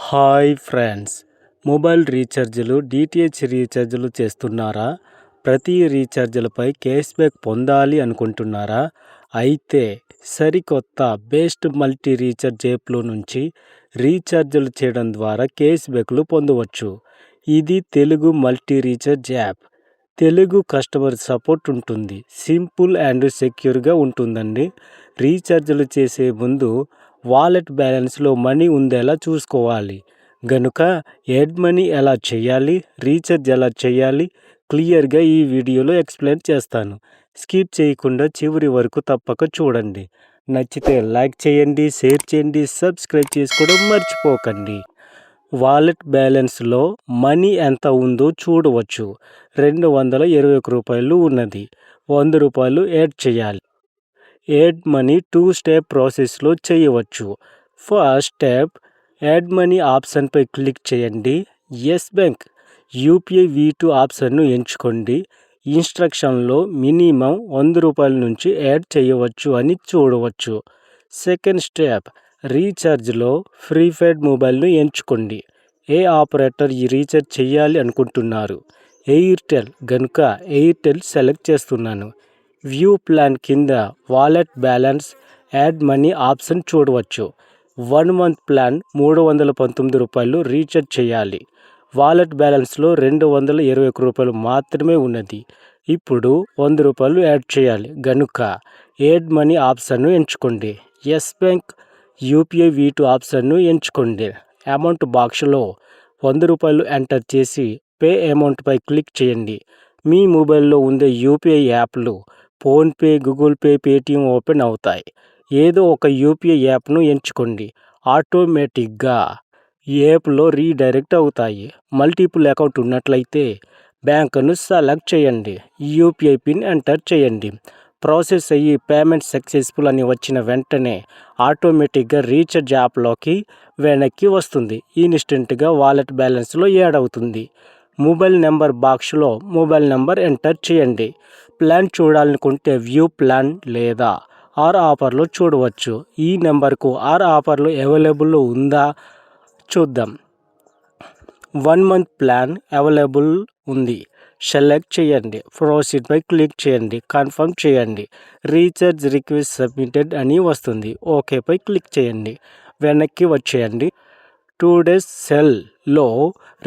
Hi friends, mobile రీఛార్జీలు DTH రీఛార్జీలు చేస్తున్నారా? ప్రతి రీఛార్జీలపై cash back పొందాలి అనుకుంటున్నారా? అయితే సరికొత్త బెస్ట్ మల్టీ రీఛార్జ్ యాప్ల నుంచి రీఛార్జీలు చేయడం ద్వారా క్యాష్ బ్యాక్లు పొందవచ్చు. ఇది Telugu multi recharge app. Telugu customer support ఉంటుంది. సింపుల్ అండ్ సెక్యూర్గా ఉంటుందండి. రీఛార్జీలు చేసే ముందు వాలెట్ బ్యాలెన్స్లో మనీ ఉందేలా చూసుకోవాలి. గనుక యాడ్ మనీ ఎలా చేయాలి, రీఛార్జ్ ఎలా చేయాలి క్లియర్గా ఈ వీడియోలో ఎక్స్ప్లెయిన్ చేస్తాను. స్కిప్ చేయకుండా చివరి వరకు తప్పక చూడండి. నచ్చితే లైక్ చేయండి, షేర్ చేయండి, సబ్స్క్రైబ్ చేసుకోవడం మర్చిపోకండి. వాలెట్ బ్యాలెన్స్లో మనీ ఎంత ఉందో చూడవచ్చు. 221 రూపాయలు ఉన్నది. 100 రూపాయలు యాడ్ చేయాలి. యాడ్ మనీ 2 స్టెప్ ప్రాసెస్లో చేయవచ్చు. ఫస్ట్ స్టెప్, యాడ్ మనీ ఆప్షన్పై క్లిక్ చేయండి. ఎస్ బ్యాంక్ యూపీఐ V2 ఆప్షన్ను ఎంచుకోండి. ఇన్స్ట్రక్షన్లో మినిమం 100 రూపాయల నుంచి యాడ్ చేయవచ్చు అని చూడవచ్చు. సెకండ్ స్టెప్, రీఛార్జ్లో ప్రీపెయిడ్ మొబైల్ను ఎంచుకోండి. ఏ ఆపరేటర్ ఈ రీఛార్జ్ చేయాలి అనుకుంటున్నారు? ఎయిర్టెల్ గనుక ఎయిర్టెల్ సెలెక్ట్ చేస్తున్నాను. వ్యూ ప్లాన్ కింద wallet balance, add money option చూడవచ్చు. 1 మంత్ ప్లాన్ 319 రూపాయలు రీఛార్జ్ చేయాలి. వాలెట్ బ్యాలెన్స్లో 221 రూపాయలు మాత్రమే ఉన్నది. ఇప్పుడు 100 రూపాయలు యాడ్ చేయాలి గనుక యాడ్ మనీ ఆప్షన్ను ఎంచుకోండి. ఎస్ బ్యాంక్ యూపీఐ V2 ఆప్షన్ను ఎంచుకోండి. అమౌంట్ బాక్స్లో 100 రూపాయలు ఎంటర్ చేసి పే అమౌంట్పై క్లిక్ చేయండి. మీ మొబైల్లో ఉండే యూపీఐ యాప్లు PhonePe, Google pay, Paytm open అవుతాయి. ఏదో ఒక యూపీఐ యాప్ను ఎంచుకోండి. ఆటోమేటిక్గా యాప్లో రీడైరెక్ట్ అవుతాయి. మల్టిపుల్ అకౌంట్ ఉన్నట్లయితే బ్యాంకును సెలెక్ట్ చేయండి. యూపీఐ పిన్ ఎంటర్ చేయండి. ప్రాసెస్ అయ్యి పేమెంట్ సక్సెస్ఫుల్ అని వచ్చిన వెంటనే ఆటోమేటిక్గా రీఛార్జ్ యాప్లోకి వెనక్కి వస్తుంది. ఇన్స్టెంట్గా వాలెట్ బ్యాలెన్స్లో యాడ్ అవుతుంది. మొబైల్ నెంబర్ బాక్స్లో మొబైల్ నెంబర్ ఎంటర్ చేయండి. ప్లాన్ చూడాలనుకుంటే వ్యూ ప్లాన్ లేదా ఆర్ ఆఫర్లో చూడవచ్చు. ఈ నెంబర్కు ఆర్ ఆఫర్లో అవైలబుల్ ఉందా చూద్దాం. 1 మంత్ ప్లాన్ అవైలబుల్ ఉంది. సెలెక్ట్ చేయండి. ప్రొసీడ్పై క్లిక్ చేయండి. కన్ఫర్మ్ చేయండి. రీఛార్జ్ రిక్వెస్ట్ సబ్మిటెడ్ అని వస్తుంది. ఓకేపై క్లిక్ చేయండి. వెనక్కి వచ్చేయండి. 2 డేస్ సెల్లో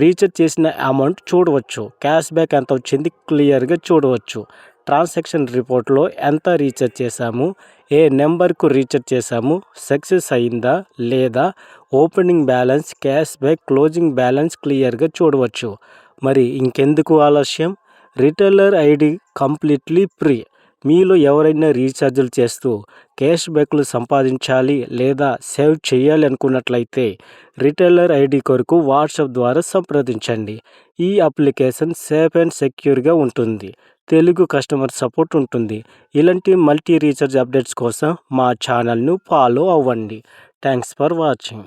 రీఛార్జ్ చేసిన అమౌంట్ చూడవచ్చు. క్యాష్ బ్యాక్ ఎంత వచ్చింది క్లియర్గా చూడవచ్చు. ట్రాన్సాక్షన్ రిపోర్ట్లో ఎంత రీఛార్జ్ చేశాము, ఏ నెంబర్కు రీఛార్జ్ చేశాము, సక్సెస్ అయిందా లేదా, opening balance, cash back, closing balance క్లియర్గా చూడవచ్చు. మరి ఇంకెందుకు ఆలస్యం? Retailer ID completely free. మీలో ఎవరైనా రీఛార్జీలు చేస్తూ క్యాష్ బ్యాక్లు సంపాదించాలి లేదా సేవ్ చేయాలి అనుకున్నట్లయితే రిటైలర్ ఐడి కొరకు వాట్సాప్ ద్వారా సంప్రదించండి. ఈ అప్లికేషన్ సేఫ్ అండ్ సెక్యూర్గా ఉంటుంది. తెలుగు కస్టమర్ సపోర్ట్ ఉంటుంది. ఇలాంటి మల్టీ రీఛార్జ్ అప్డేట్స్ కోసం మా ఛానల్ను ఫాలో అవ్వండి. Thanks for watching.